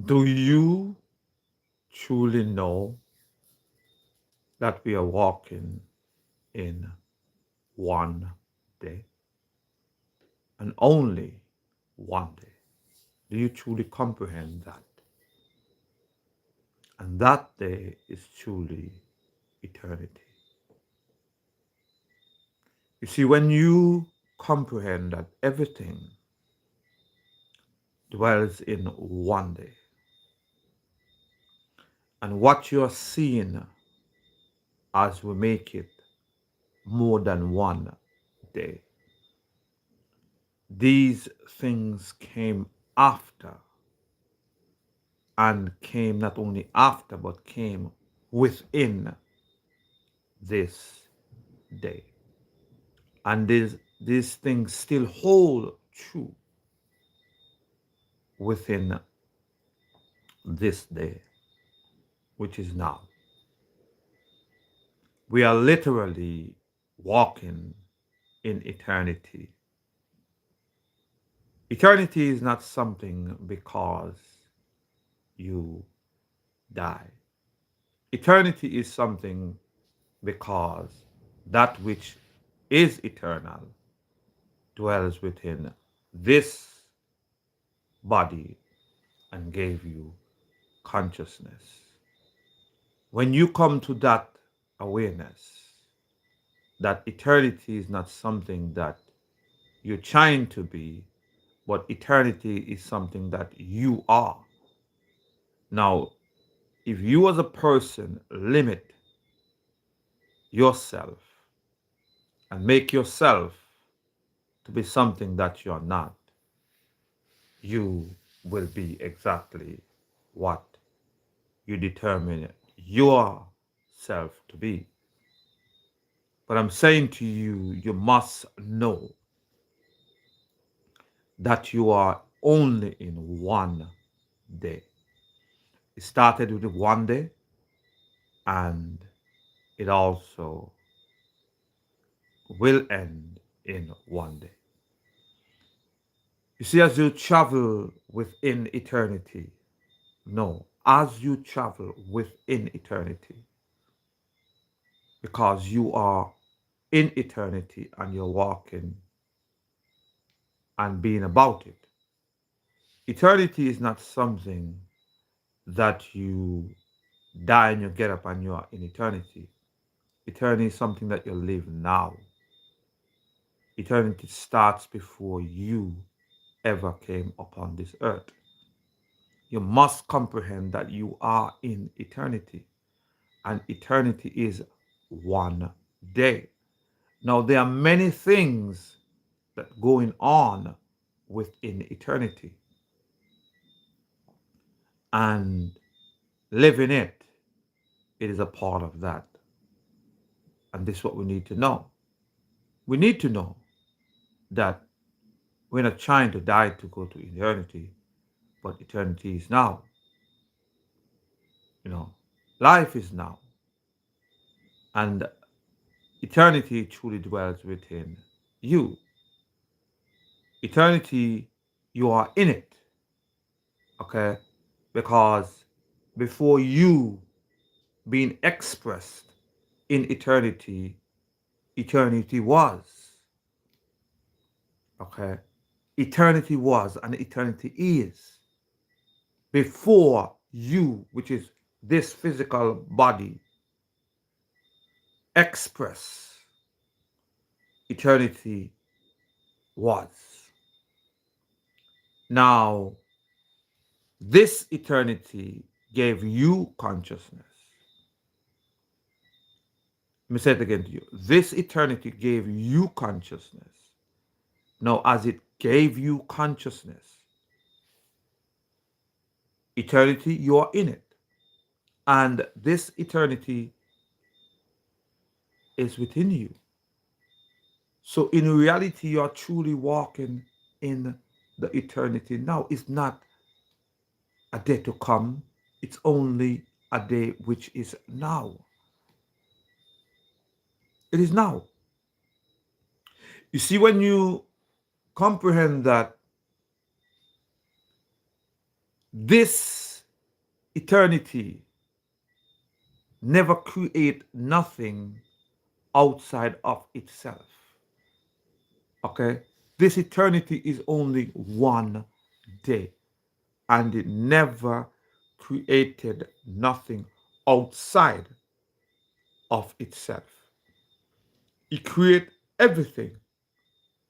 Do you truly know that we are walking in one day and only one day? Do you truly comprehend that? And that day is truly eternity. You see, when you comprehend that everything dwells in one day, and what you are seeing as we make it more than one day, these things came after, and came not only after, but came within this day. And these things still hold true within this day, which is now. We are literally walking in eternity. Eternity is not something because you die. Eternity is something because that which is eternal dwells within this body and gave you consciousness. When you come to that awareness, that eternity is not something that you're trying to be, but eternity is something that you are. Now, if you as a person limit yourself and make yourself to be something that you're not, you will be exactly what you determine yourself to be. But I'm saying to you, you must know that you are only in one day. It started with one day, and it also will end in one day. You see, as you travel within eternity, no, as you travel within eternity, because you are in eternity and you're walking and being about it. Eternity is not something that you die and you get up and you are in eternity. Eternity is something that you live now. Eternity starts before you ever came upon this earth. You must comprehend that you are in eternity, and eternity is one day. Now, there are many things that going on within eternity, and living it, it is a part of that. And this is what we need to know. We need to know that we're not trying to die to go to eternity, but eternity is now. You know, life is now. And eternity truly dwells within you. Eternity, you are in it. Okay? Because before you being expressed in eternity, eternity was. Okay? Eternity was and eternity is. Before you, which is this physical body, express, eternity was. Now, this eternity gave you consciousness. Let me say it again to you. This eternity gave you consciousness. Now, as it gave you consciousness, eternity, you are in it. And this eternity is within you. So, in reality, you are truly walking in the eternity now. It's not a day to come, it's only a day which is now. It is now. You see, when you comprehend that This eternity never create nothing outside of itself. Okay? This eternity is only one day, and it never created nothing outside of itself. It created everything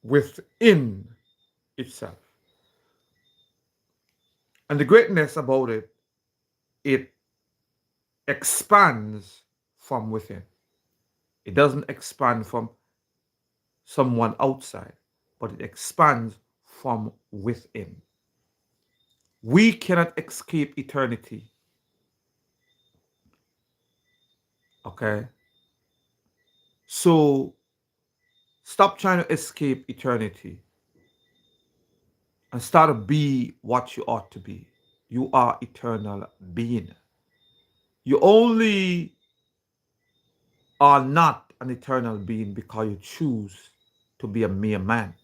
within itself. And the greatness about it, it expands from within. It doesn't expand from someone outside, but it expands from within. We cannot escape eternity. Okay? So stop trying to escape eternity and start to be what you ought to be. You are eternal being. You only are not an eternal being because you choose to be a mere man.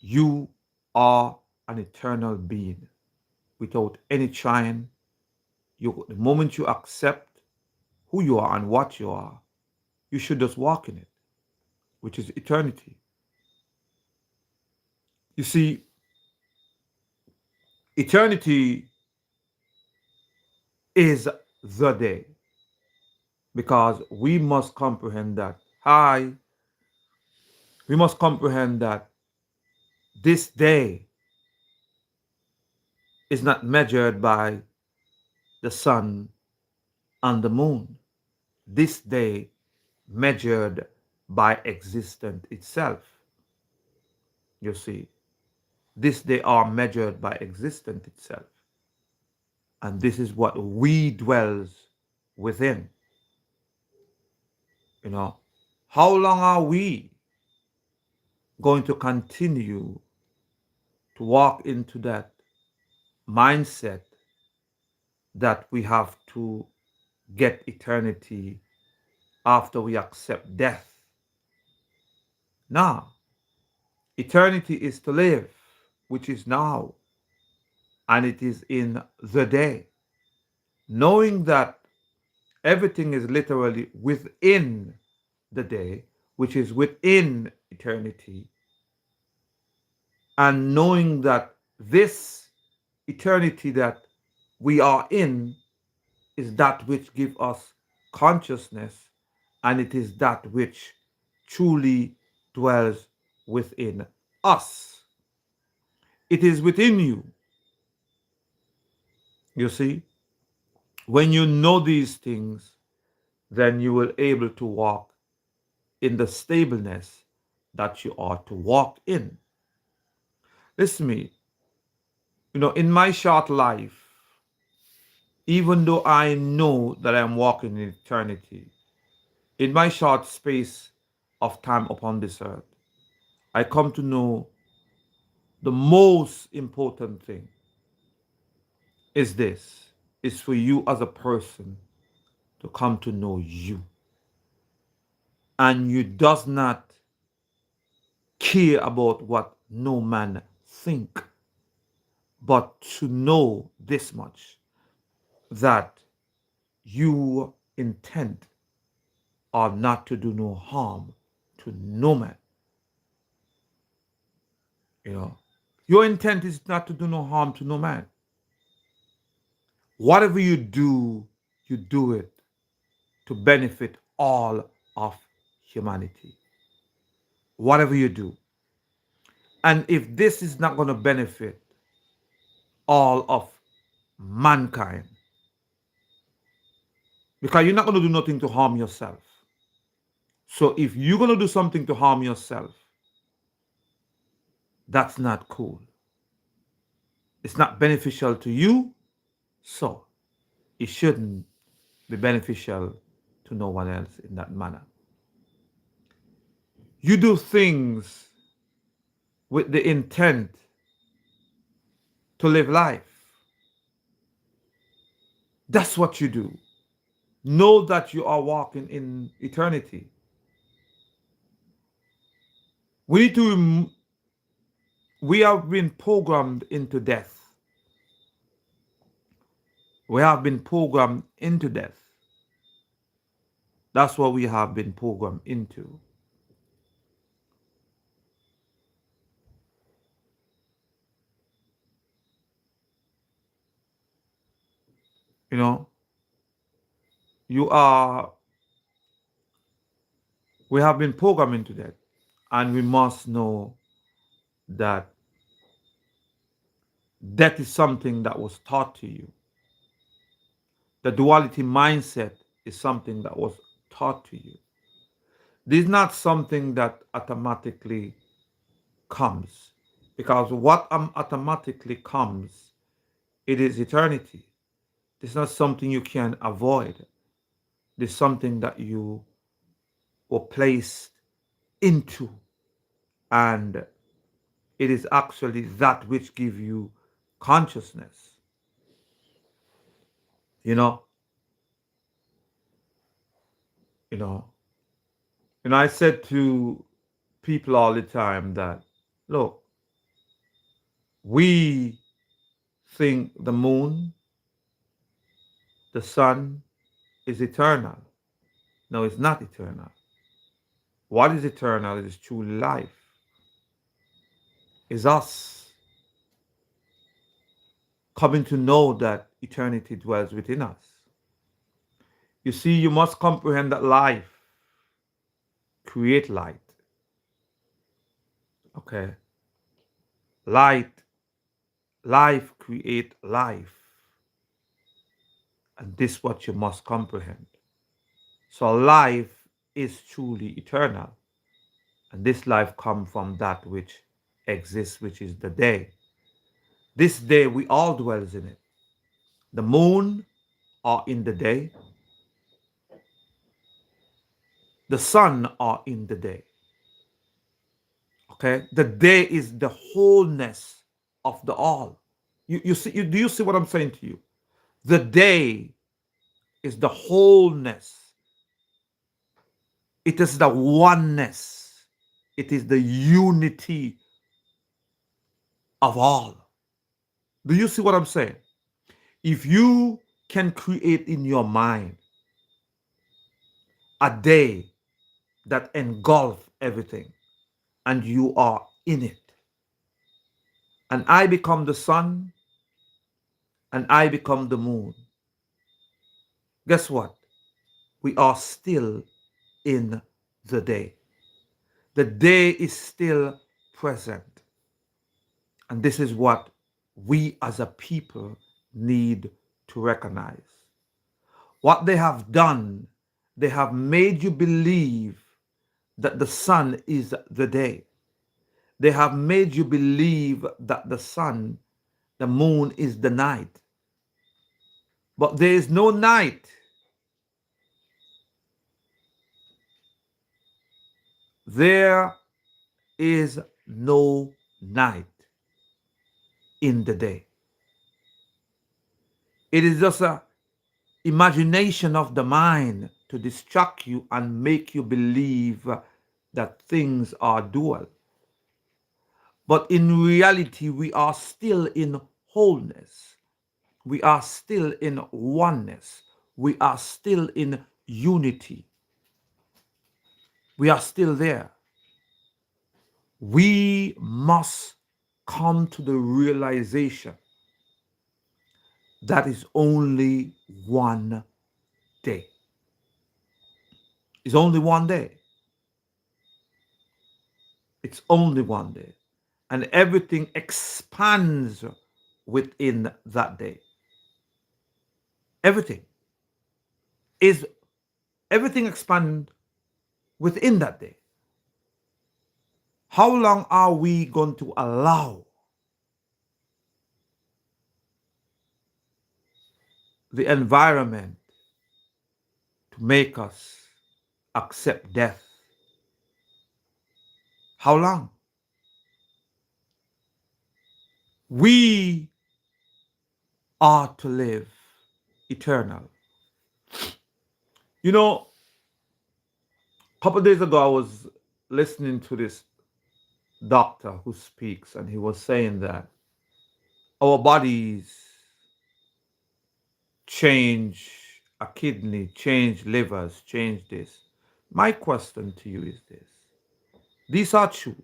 You are an eternal being without any trying. The moment you accept who you are and what you are, you should just walk in it, which is eternity. You see, eternity is the day because we must comprehend that. We must comprehend that this day is not measured by the sun and the moon. This day measured by existence itself. You see, this day are measured by existence itself. And this is what we dwells within. You know, how long are we going to continue to walk into that mindset that we have to get eternity after we accept death? Now, eternity is to live, which is now, and it is in the day. Knowing that everything is literally within the day, which is within eternity, and knowing that this eternity that we are in is that which gives us consciousness, and it is that which truly dwells within us. It is within you. You see, when you know these things, then you will able to walk in the stableness that you ought to walk in. Listen to me. In my short life, even though I know that I'm walking in eternity, in my short space of time upon this earth, I come to know the most important thing is this, is for you as a person to come to know you. And you does not care about what no man think, but to know this much, that you intent are not to do no harm to no man. You know, your intent is not to do no harm to no man. Whatever you do it to benefit all of humanity. Whatever you do. And if this is not going to benefit all of mankind, because you're not going to do nothing to harm yourself. So if you're going to do something to harm yourself, that's not cool. It's not beneficial to you, so it shouldn't be beneficial to no one else in that manner. You do things with the intent to live life. That's what you do. Know that you are walking in eternity. We need to, we have been programmed into death. We have been programmed into death. That's what we have been programmed into. You know, you are, we have been programmed into death. And we must know that death is something that was taught to you. The duality mindset is something that was taught to you. This is not something that automatically comes, because what automatically comes, it is eternity. It's not something you can avoid. It's something that you were placed into, and it is actually that which gives you consciousness. You know, you know, and I said to people all the time that, look, we think the moon, the sun is eternal. No, it's not eternal. What is eternal is true life, is us coming to know that eternity dwells within us. You see, you must comprehend that life create light. Okay? Light, life create life. And this is what you must comprehend. So life is truly eternal. And this life comes from that which exists, which is the day. This day we all dwells in it. The moon are in the day. The sun are in the day. Okay? The day is the wholeness of the all. Do you see what I'm saying to you? The day is the wholeness. It is the oneness. It is the unity of all. Do you see what I'm saying? If you can create in your mind a day that engulf everything and you are in it, and I become the sun and I become the moon, guess what? We are still in the day. The day is still present. And this is what we as a people need to recognize. What they have done, they have made you believe that the sun is the day. They have made you believe that the sun, the moon is the night. But there is no night. There is no night in the day. It is just a imagination of the mind to distract you and make you believe that things are dual. But in reality, we are still in wholeness. We are still in oneness. We are still in unity. We are still there. We must come to the realization that is only one day. It's only one day. It's only one day. And everything expands within that day. Everything is everything expand within that day. How long are we going to allow the environment to make us accept death? How long? We are to live eternal. You know, a couple of days ago, I was listening to this doctor who speaks, and he was saying that our bodies change a kidney, change livers, change this. My question to you is this. These are truth.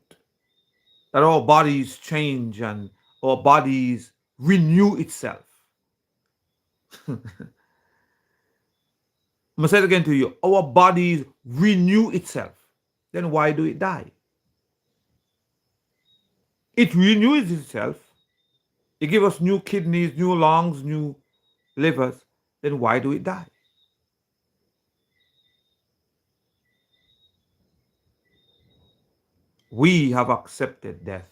That our bodies change and our bodies renew itself. I'm gonna say it again to you. Our bodies renew itself. Then why do it die? It renews itself. It gives us new kidneys, new lungs, new livers. Then why do it die? We have accepted death.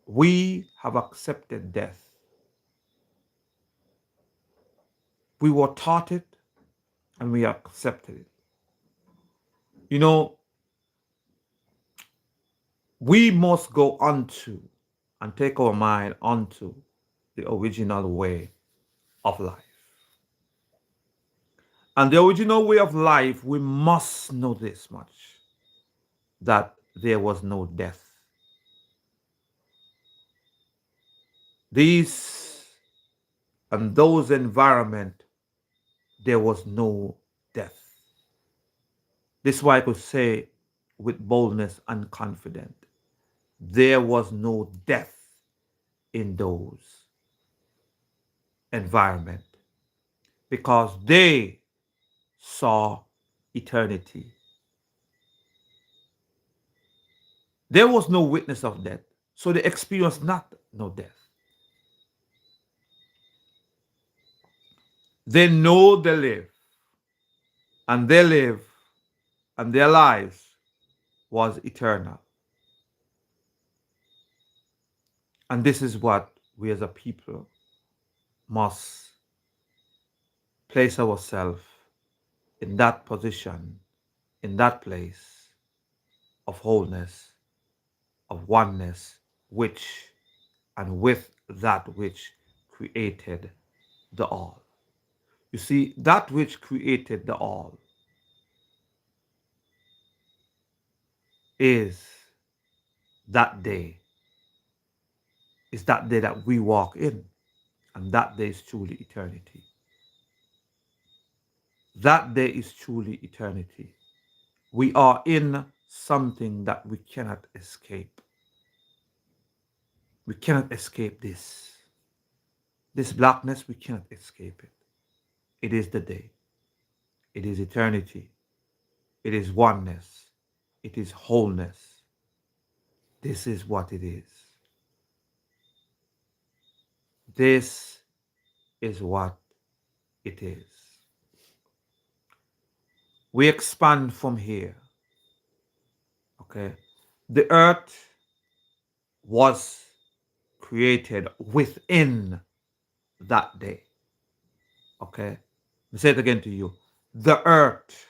We have accepted death. We were taught it and we accepted it. You know, we must go onto and take our mind onto the original way of life. And the original way of life, we must know this much, that there was no death. These and those environment, there was no death. This is why I could say with boldness and confidence, there was no death in those environment because they saw eternity. There was no witness of death, so they experienced not no death. They know they live, and they live, and their lives was eternal. And this is what we as a people must place ourselves in that position, in that place of wholeness, of oneness, which and with that which created the all. You see, that which created the all is that day, is that day that we walk in, and that day is truly eternity. That day is truly eternity. We are in something that we cannot escape. We cannot escape this. This blackness, we cannot escape it. It is the day. It is eternity. It is oneness. It is wholeness. This is what it is. This is what it is. We expand from here. Okay? The earth was created within that day. Okay? Let me say it again to you. The earth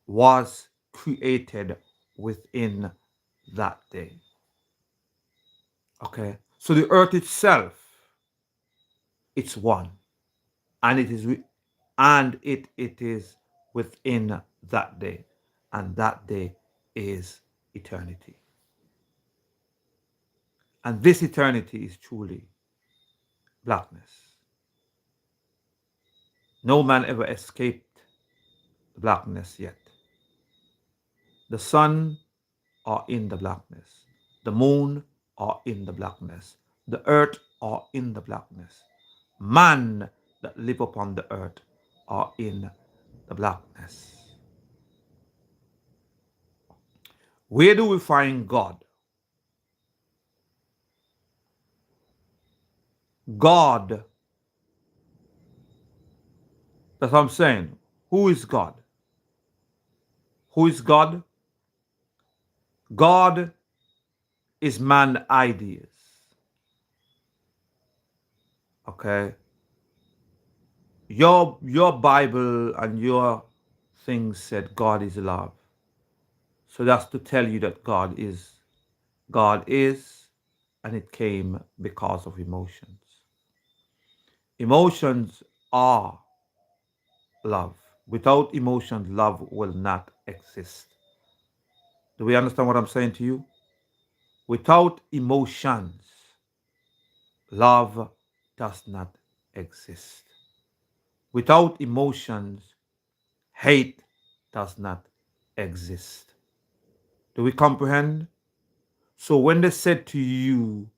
was created within that day. Okay? So the earth itself, it's one. And it is within that day. And that day is eternity. And this eternity is truly blackness. No man ever escaped blackness yet. The sun are in the blackness. The moon are in the blackness. The earth are in the blackness. Man that live upon the earth are in the blackness. Where do we find God? God, that's what I'm saying. Who is God? Who is God? God is man ideas. Okay? Your Bible and your things said God is love. So that's to tell you that God is, and it came because of emotions. Emotions are love. Without emotions, love will not exist. Do we understand what I'm saying to you? Without emotions, love does not exist. Without emotions, hate does not exist. Do we comprehend? So when they said to you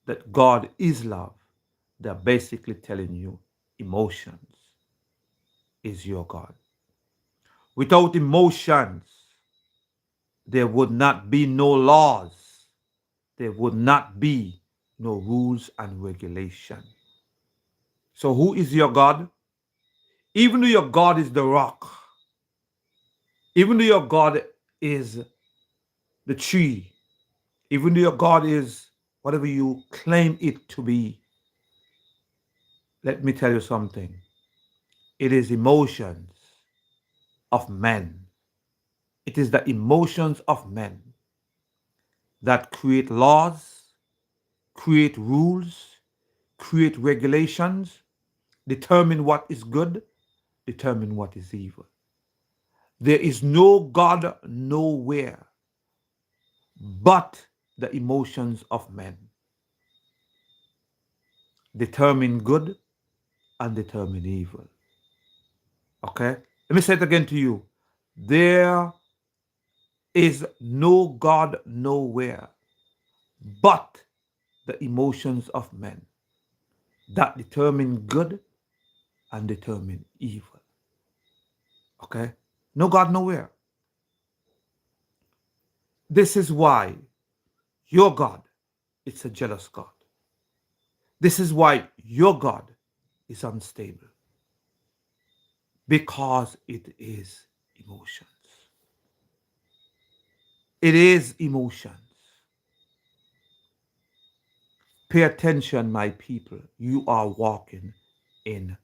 that God is love, they're basically telling you emotions is your God. Without emotions, there would not be no laws. There would not be no rules and regulation. So who is your God? Even though your God is the rock, even though your God is the tree, even though your God is whatever you claim it to be, let me tell you something. It is emotions of men. It is the emotions of men that create laws, create rules, create regulations, determine what is good, determine what is evil. There is no God nowhere but the emotions of men determine good and determine evil. Okay? Let me say it again to you. There is no God nowhere but the emotions of men that determine good and determine evil. Okay? No God nowhere. This is why your God is a jealous God. This is why your God is unstable. Because it is emotions. It is emotions. Pay attention, my people. You are walking in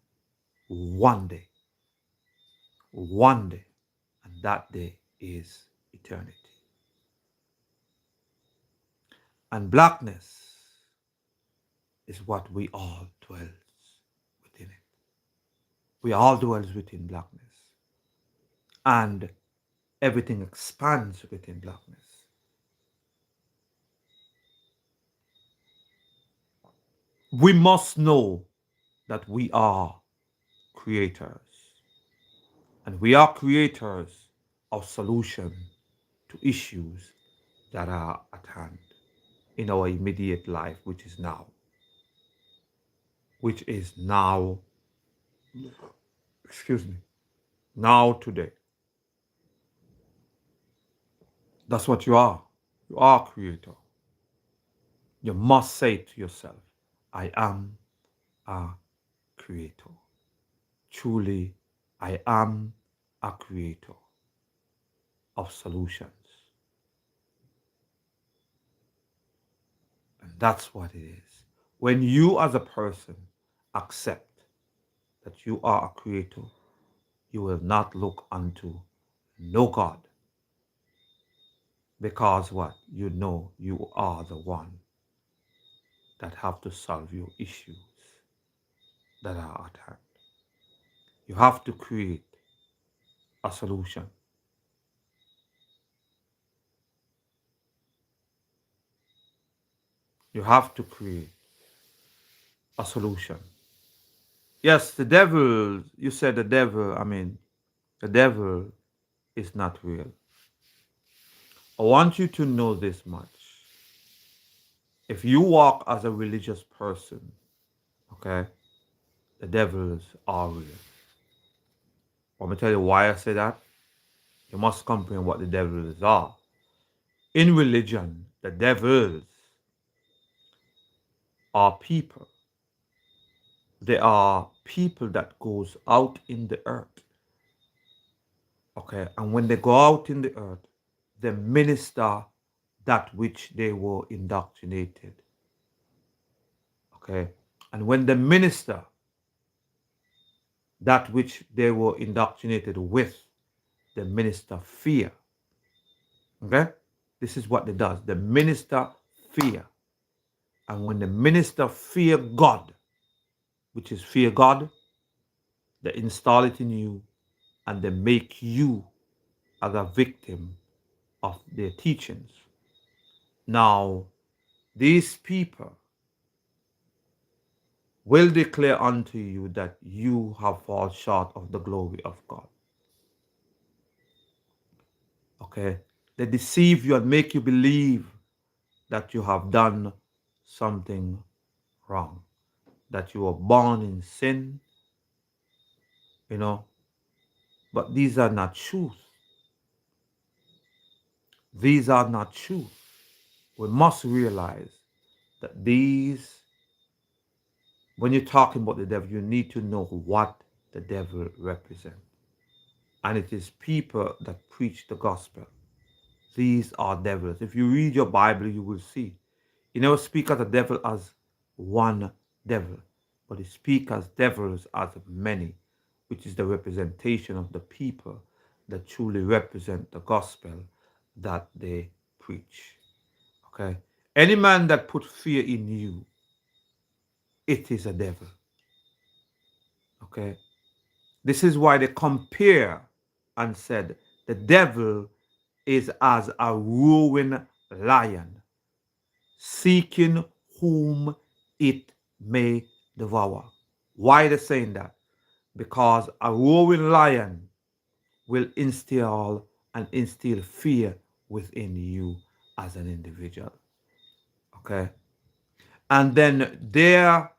one day. One day. And that day is eternity. And blackness is what we all dwells within it. We all dwells within blackness. And everything expands within blackness. We must know that we are creators. And we are creators of solution to issues that are at hand in our immediate life, which is now. Which is now, excuse me, now today. That's what you are. You are a creator. You must say to yourself, I am a creator. Truly, I am a creator of solutions. And that's what it is. When you as a person accept that you are a creator, you will not look unto no God. Because what? You know you are the one that have to solve your issues that are at hand. You have to create a solution. You have to create a solution. Yes, the devil, you said the devil, the devil is not real. I want you to know this much. If you walk as a religious person, okay, the devils are real. Want me to tell you why I say that? You must comprehend what the devils are. In religion, the devils are people. They are people that goes out in the earth. Okay, and when they go out in the earth, they minister that which they were indoctrinated. Okay, and when they minister that which they were indoctrinated with, they minister fear. Okay, this is what they does. They minister fear, and when the minister fear God, which is fear God, they install it in you, and they make you as a victim of their teachings. Now, these people will declare unto you that you have fallen short of the glory of God. Okay? They deceive you and make you believe that you have done something wrong, that you were born in sin, you know. But these are not truth. These are not truth. We must realize that these, when you're talking about the devil, you need to know what the devil represents. And it is people that preach the gospel. These are devils. If you read your Bible, you will see. He never speak of the devil as one devil, but he speak as devils as many, which is the representation of the people that truly represent the gospel that they preach. Okay? Any man that put fear in you, it is a devil. Okay? This is why they compare and said the devil is as a roaring lion, seeking whom it may devour. Why are they saying that? Because a roaring lion will instill fear within you as an individual. Okay? And then their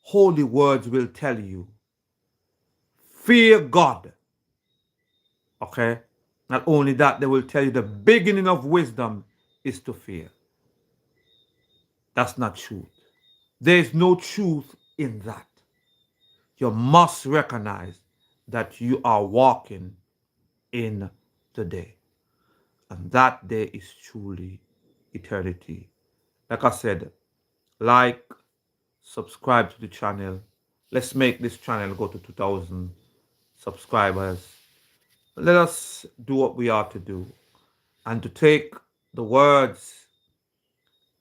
holy words will tell you, fear God. Okay? Not only that, they will tell you the beginning of wisdom is to fear. That's not truth. There is no truth in that. You must recognize that you are walking in the day. And that day is truly eternity. Like I said, like, subscribe to the channel. Let's make this channel go to 2,000 subscribers. Let us do what we are to do, and to take the words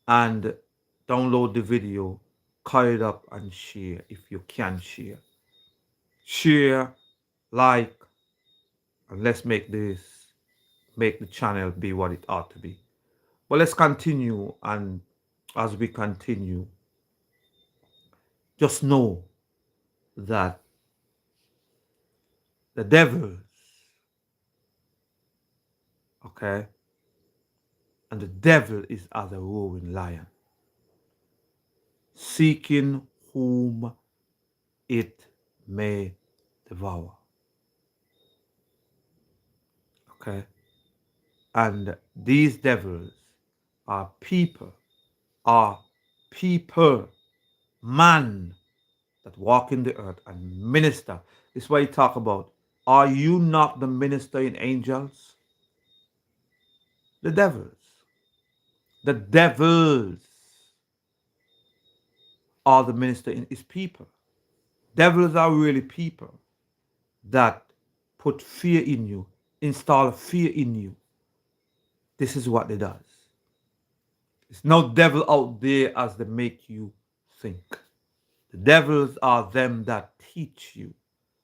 and download the video, cut it up and share if you can share. Share, like, and let's make the channel be what it ought to be. But let's continue, and as we continue, just know that the devils, okay, and the devil is as a roaring lion, seeking whom it may devour. Okay? And these devils are people, man that walk in the earth and minister. This is why you talk about, are you not the minister in angels? The devils. The devils are the minister in his people. Devils are really people that put fear in you, install fear in you. This is what they does. It's no devil out there as they make you think. The devils are them that teach you,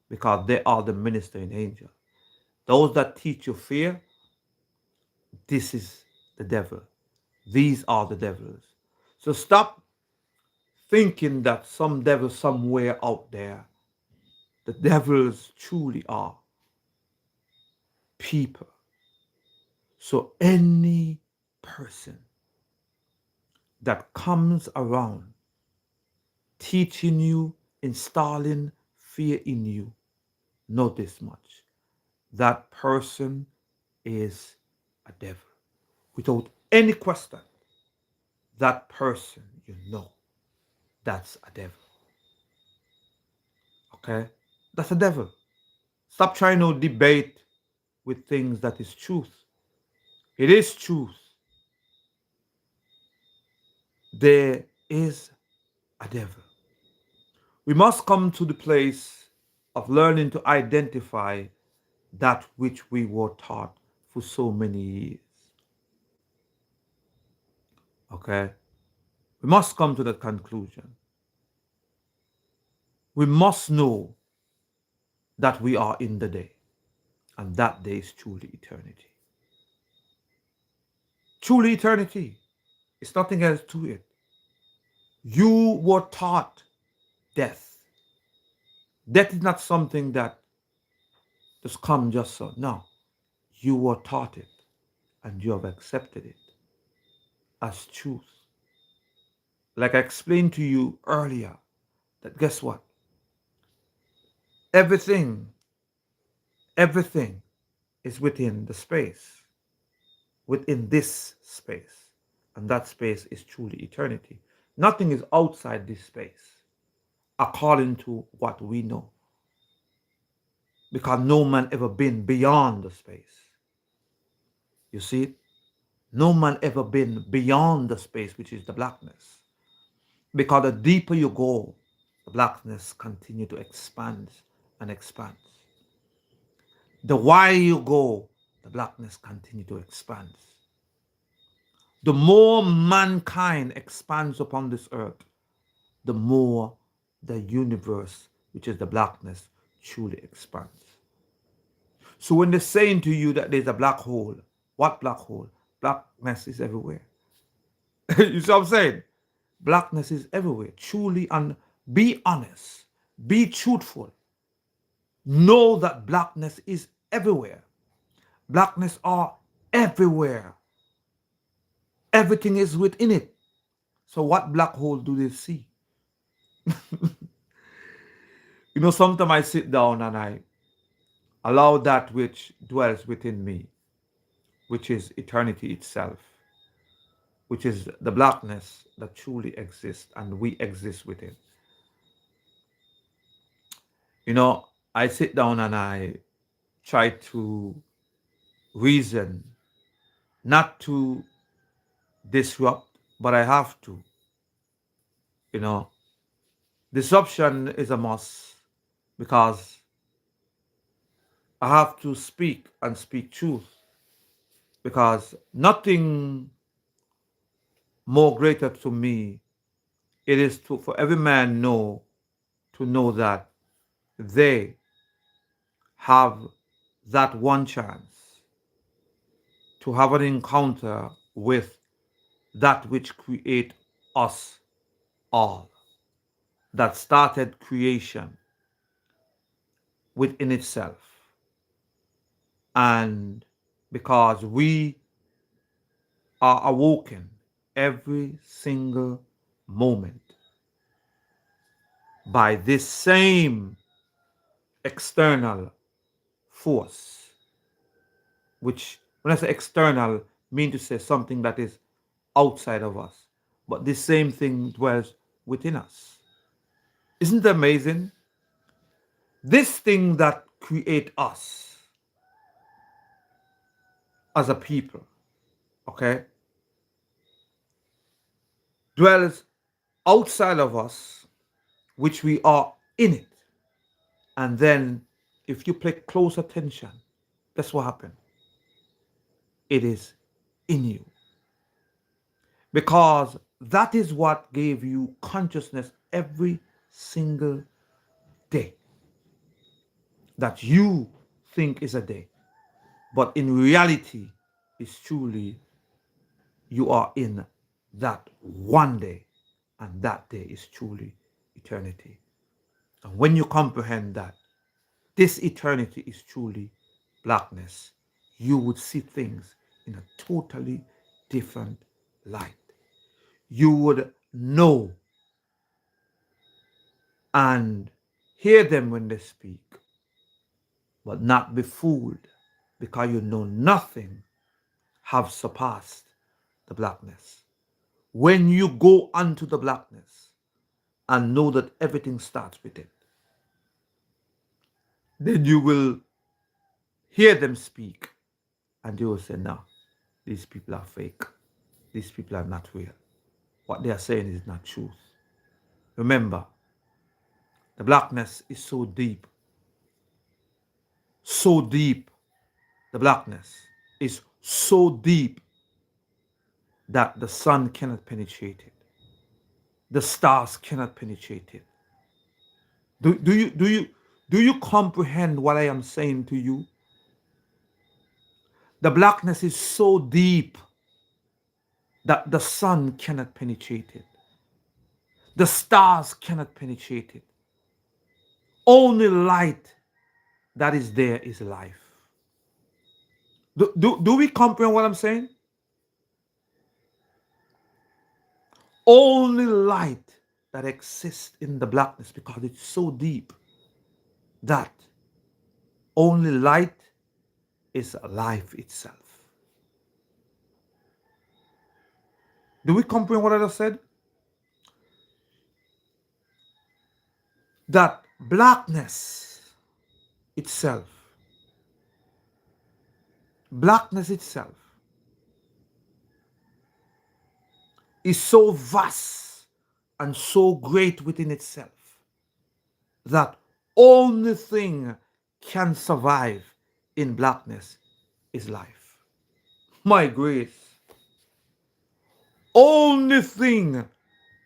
because they are the ministering angel. Those that teach you fear, this is the devil. These are the devils. So stop thinking that some devil somewhere out there. The devils truly are people. So any person that comes around teaching you, installing fear in you, know this much. That person is a devil. Without any question, that person, you know, that's a devil. Okay? That's a devil. Stop trying to debate with things that is truth. It is truth. There is a devil. We must come to the place of learning to identify that which we were taught for so many years. Okay? We must come to that conclusion. We must know that we are in the day, and that day is truly eternity. Truly eternity. It's nothing else to it. You were taught death. Death is not something that just come just so. No. You were taught it and you have accepted it as truth. Like I explained to you earlier, that guess what? Everything, everything is within the space, within this space. And that space is truly eternity. Nothing is outside this space, according to what we know. Because no man ever been beyond the space. You see it? No man ever been beyond the space, which is the blackness. Because the deeper you go, the blackness continue to expand and expand. The wider you go, the blackness continue to expand. The more mankind expands upon this earth, the more the universe, which is the blackness, truly expands. So when they're saying to you that there's a black hole, what black hole? Blackness is everywhere. You see what I'm saying? Blackness is everywhere. Truly, and be honest. Be truthful. Know that blackness is everywhere. Blackness are everywhere. Everything is within it. So what black hole do they see? You know, sometimes I sit down and I allow that which dwells within me, which is eternity itself, which is the blackness that truly exists and we exist within. You know, I sit down and I try to reason, not to disrupt, but I have to. You know, disruption is a must because I have to speak and speak truth because nothing more greater to me it is to for every man know to know that they have that one chance to have an encounter with that which create us all, that started creation within itself. And because we are awoken every single moment by this same external force, which when I say external, mean to say something that is outside of us. But this same thing dwells within us. Isn't it amazing? This thing that create us as a people, okay, dwells outside of us, which we are in it. And then if you pay close attention, that's what happened. It is in you. Because that is what gave you consciousness every single day that you think is a day. But in reality, it's truly you are in that one day, and that day is truly eternity. And when you comprehend that this eternity is truly blackness, you would see things in a totally different light. You would know and hear them when they speak, but not be fooled, because you know nothing have surpassed the blackness. When you go unto the blackness and know that everything starts with it, then you will hear them speak and you will say, no, these people are fake. These people are not real. What they are saying is not truth. Remember, the blackness is so deep. The blackness is so deep that the sun cannot penetrate it. The stars cannot penetrate it. Do you comprehend what I am saying to you? The blackness is so deep that the sun cannot penetrate it. The stars cannot penetrate it. Only light that is there is life. Do we comprehend what I'm saying? Only light that exists in the blackness, because it's so deep that only light is life itself. Do we comprehend what I just said? That blackness itself, blackness itself is so vast and so great within itself that only thing can survive in blackness is life. My grace. Only thing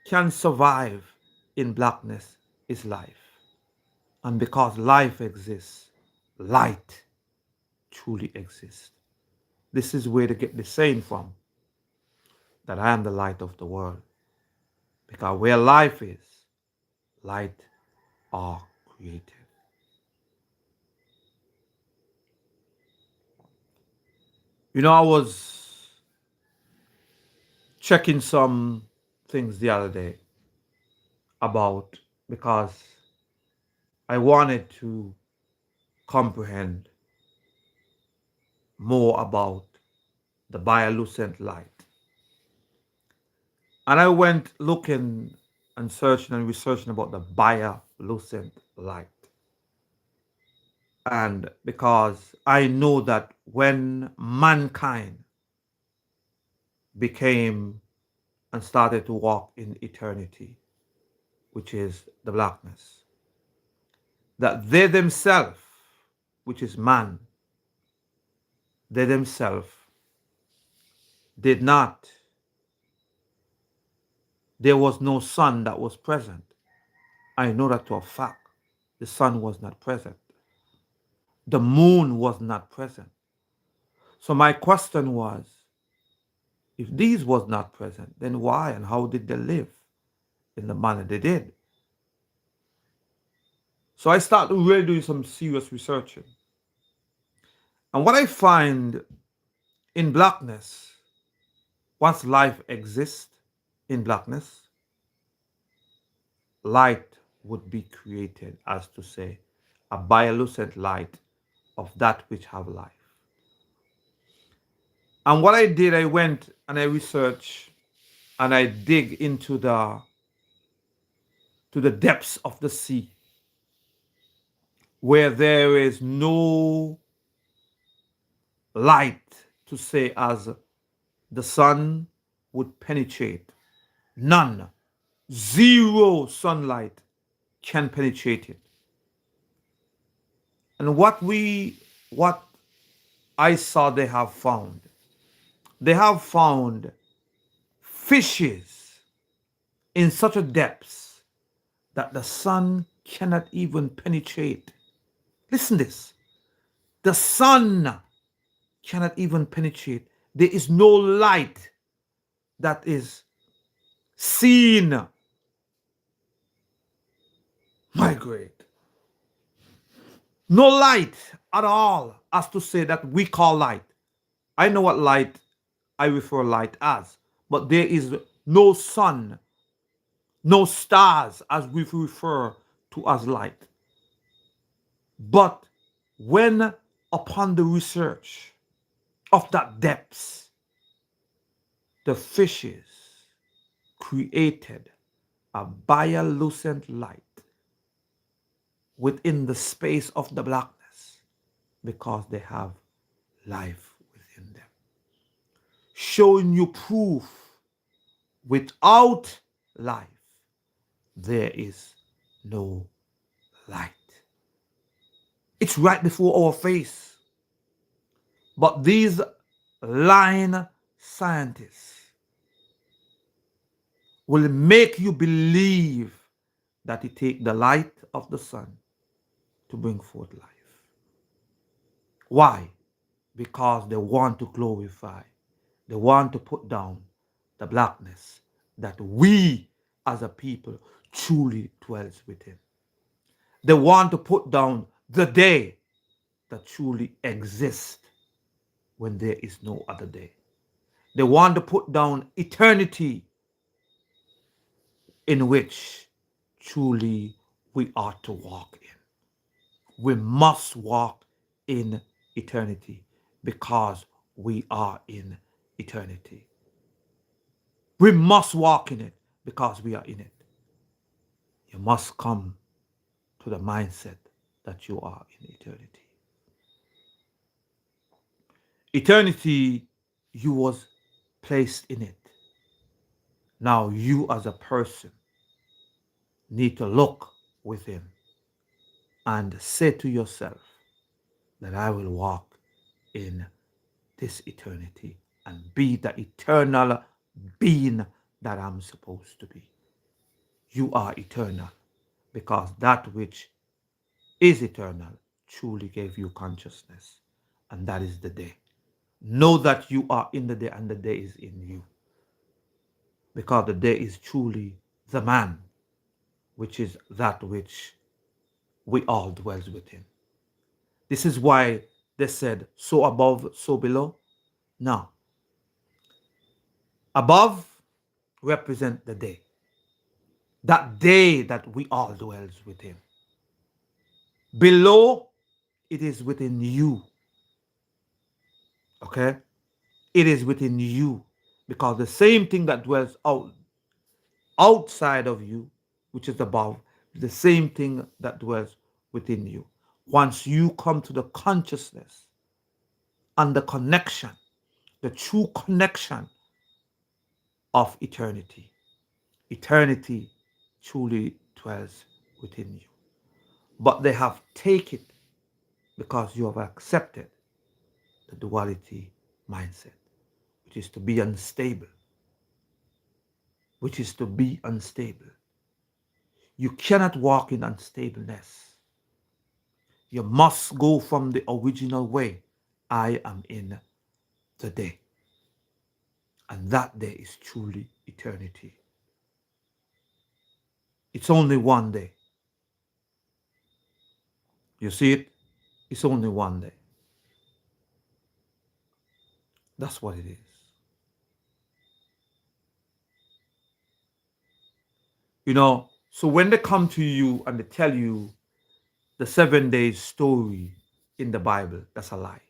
can survive in blackness is life. And because life exists, light truly exists. This is where to get the saying from, that I am the light of the world. Because where life is, light are created. I was checking some things the other day about, because I wanted to comprehend more about the bioluminescent light. And I went looking and searching and researching about the bioluminescent light. And because I know that when mankind became and started to walk in eternity, which is the blackness, that they themselves, which is man, they themselves did not, there was no sun that was present. I know that to a fact. The sun was not present. The moon was not present. So my question was, if these was not present, then why and how did they live in the manner they did? So I started really doing some serious researching. And what I find in blackness, once life exists in blackness, light would be created, as to say, a bioluminescent light of that which have life. And what I did, I went and I researched and I dig into the depths of the sea, where there is no light to say as the sun would penetrate. None. Zero sunlight can penetrate it. And what I saw they have found fishes in such a depths that the sun cannot even penetrate. Listen this. The sun cannot even penetrate. There is no light that is seen. My great. No light at all, as to say that we call light. I know what light I refer light as, but there is no sun, no stars as we refer to as light. But when upon the research of that depths, the fishes created a bioluminescent light within the space of the blackness, because they have life within them. Showing you proof, without life, there is no light. It's right before our face. But these lying scientists will make you believe that it takes the light of the sun to bring forth life. Why? Because they want to glorify, they want to put down the blackness that we as a people truly dwells within. They want to put down the day that truly exists when there is no other day. They want to put down eternity in which truly we are to walk in. We must walk in eternity because we are in eternity. We must walk in it because we are in it. You must come to the mindset that you are in eternity. Eternity, you was placed in it. Now you as a person need to look within and say to yourself that I will walk in this eternity and be the eternal being that I'm supposed to be. You are eternal because that which is eternal truly gave you consciousness, and that is the day. Know that you are in the day and the day is in you, because the day is truly the man, which is that which we all dwells within. This is why they said, so above, so below. Now, above represent the day, that day that we all dwells within. Below, it is within you. Okay? It is within you. Because the same thing that dwells outside of you, which is above, the same thing that dwells within you. Once you come to the consciousness and the connection, the true connection of eternity, eternity truly dwells within you. But they have taken it because you have accepted the duality mindset, which is to be unstable, which is to be unstable. You cannot walk in unstableness. You must go from the original way. I am in the day. And that day is truly eternity. It's only one day. You see it? It's only one day. That's what it is. So when they come to you and they tell you the 7 days story in the Bible, that's a lie.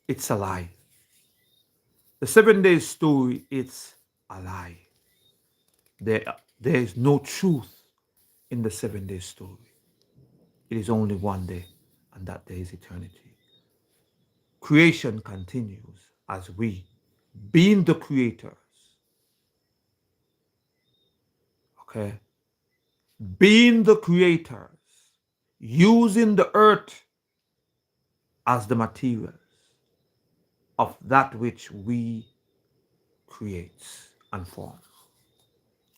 It's a lie. The 7 days story, it's a lie. There, there is no truth in the 7 days story. It is only one day, and that day is eternity. Creation continues as we, being the creators, okay, being the creators, using the earth as the materials of that which we create and form.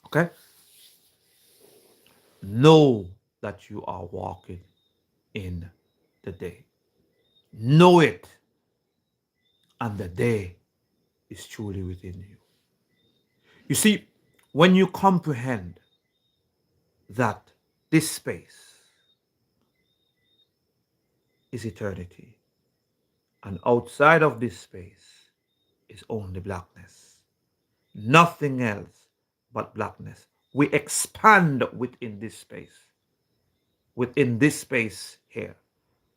Okay? Know that you are walking in the day. Know it, and the day is truly within you. You see, when you comprehend that this space is eternity, and outside of this space is only blackness, nothing else but blackness. We expand within this space. Within this space here,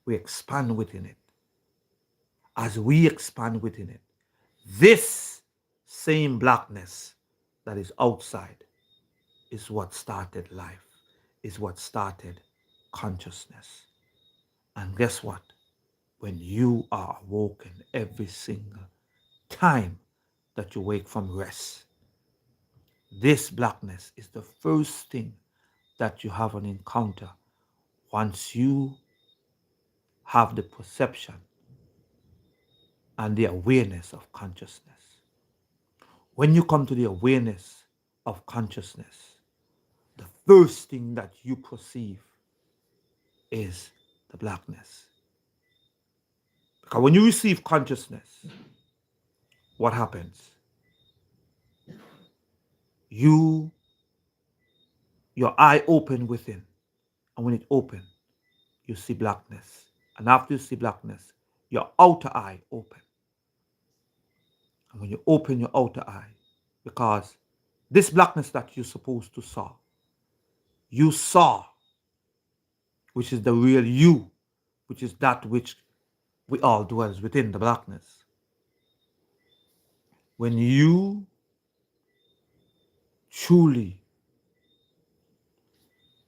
we expand within it. As we expand within it, this same blackness that is outside is what started life, is what started consciousness. And guess what? When you are awoken every single time that you wake from rest, this blackness is the first thing that you have an encounter once you have the perception and the awareness of consciousness. When you come to the awareness of consciousness, the first thing that you perceive is the blackness. Because when you receive consciousness, what happens? You your eye open within. And when it open, you see blackness. And after you see blackness, your outer eye open. And when you open your outer eye, because this blackness that you're supposed to saw, you saw, which is the real you, which is that which we all dwells within the blackness. When you truly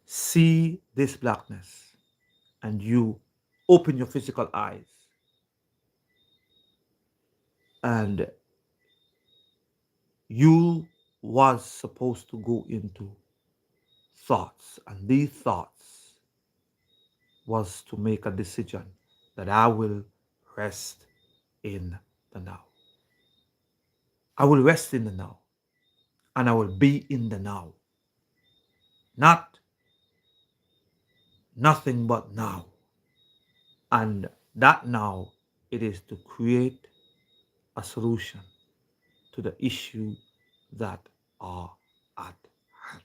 see this blackness and you open your physical eyes and you was supposed to go into thoughts, and these thoughts was to make a decision that I will rest in the now. I will rest in the now, and I will be in the now. Not nothing but now. And that now, it is to create a solution to the issue that are at hand.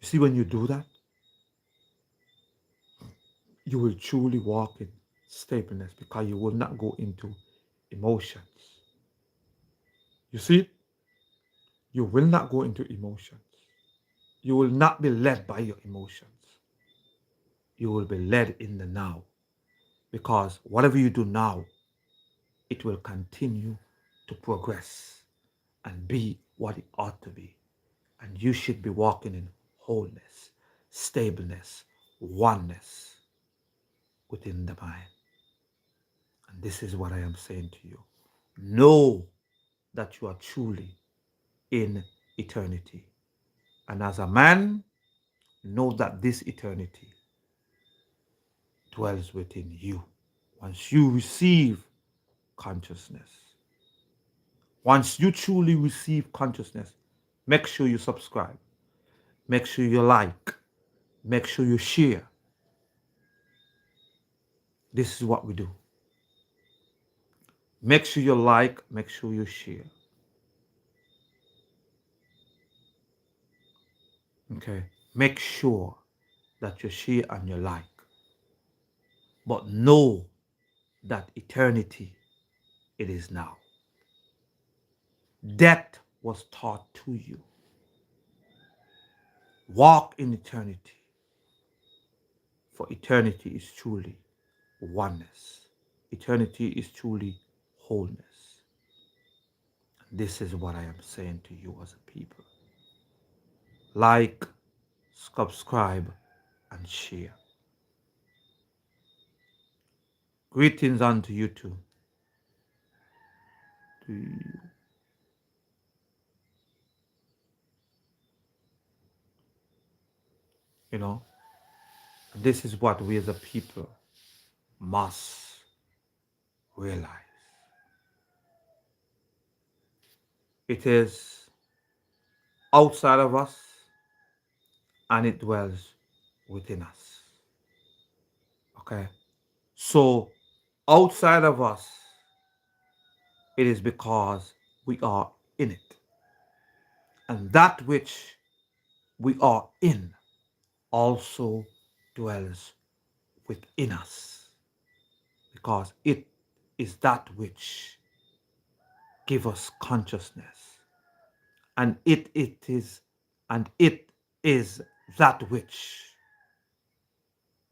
You see, when you do that, you will truly walk in stableness because you will not go into emotions. You see, you will not go into emotions. You will not be led by your emotions. You will be led in the now because whatever you do now, it will continue to progress and be what it ought to be. And you should be walking in wholeness, stableness, oneness within the mind. And this is what I am saying to you. Know that you are truly in eternity. And as a man, know that this eternity dwells within you. Once you receive consciousness, once you truly receive consciousness, make sure you subscribe, make sure you like, make sure you share. This is what we do. Make sure you like, make sure you share. Okay? Make sure that you share and you like. But know that eternity, it is now. Death was taught to you. Walk in eternity. For eternity is truly oneness. Eternity is truly wholeness. This is what I am saying to you as a people. Like, subscribe, and share. Greetings unto you too. To you. You know, this is what we as a people must realize. It is outside of us and it dwells within us. Okay? So, outside of us, it is because we are in it. And that which we are in also dwells within us. Because it is that which gives us consciousness. And it is that which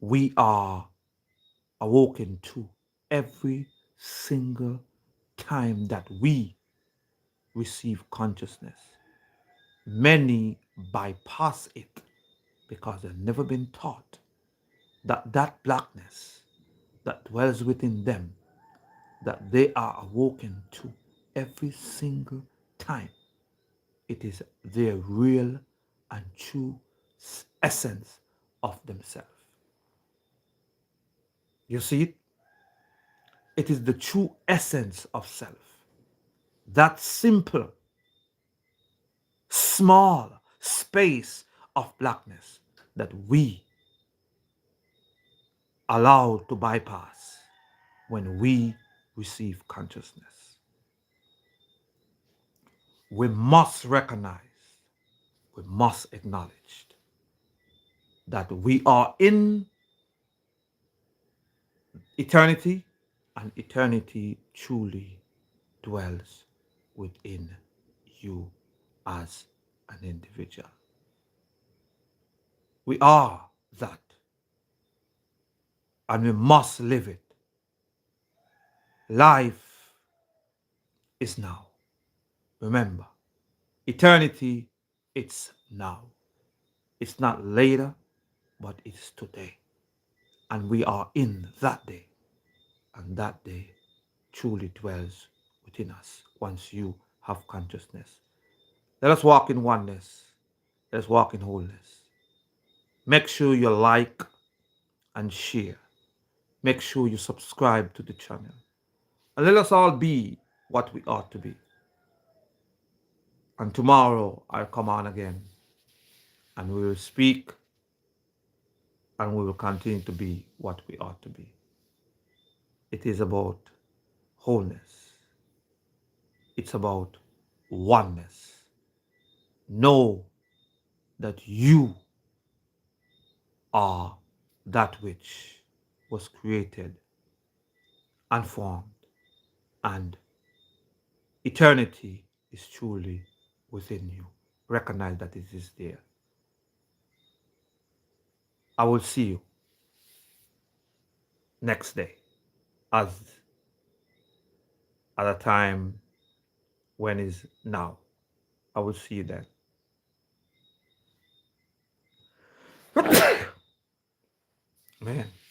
we are awoken to every single time that we receive consciousness. Many bypass it because they've never been taught that that blackness that dwells within them, that they are awoken to every single time. It is their real and true essence of themselves. You see it? It is the true essence of self. That simple, small space of blackness that we allow to bypass when we receive consciousness. We must recognize we must acknowledge that we are in eternity, and eternity truly dwells within you as an individual. We are that, and we must live it. Life is now. Remember, eternity, it's now. It's not later, but it's today. And we are in that day. And that day truly dwells within us once you have consciousness. Let us walk in oneness. Let us walk in wholeness. Make sure you like and share. Make sure you subscribe to the channel. And let us all be what we ought to be. And tomorrow I'll come on again and we will speak and we will continue to be what we ought to be. It is about wholeness. It's about oneness. Know that you are that which was created and formed, and eternity is truly within you. Recognize that it is there. I will see you next day as at a time when is now. I will see you then. Man.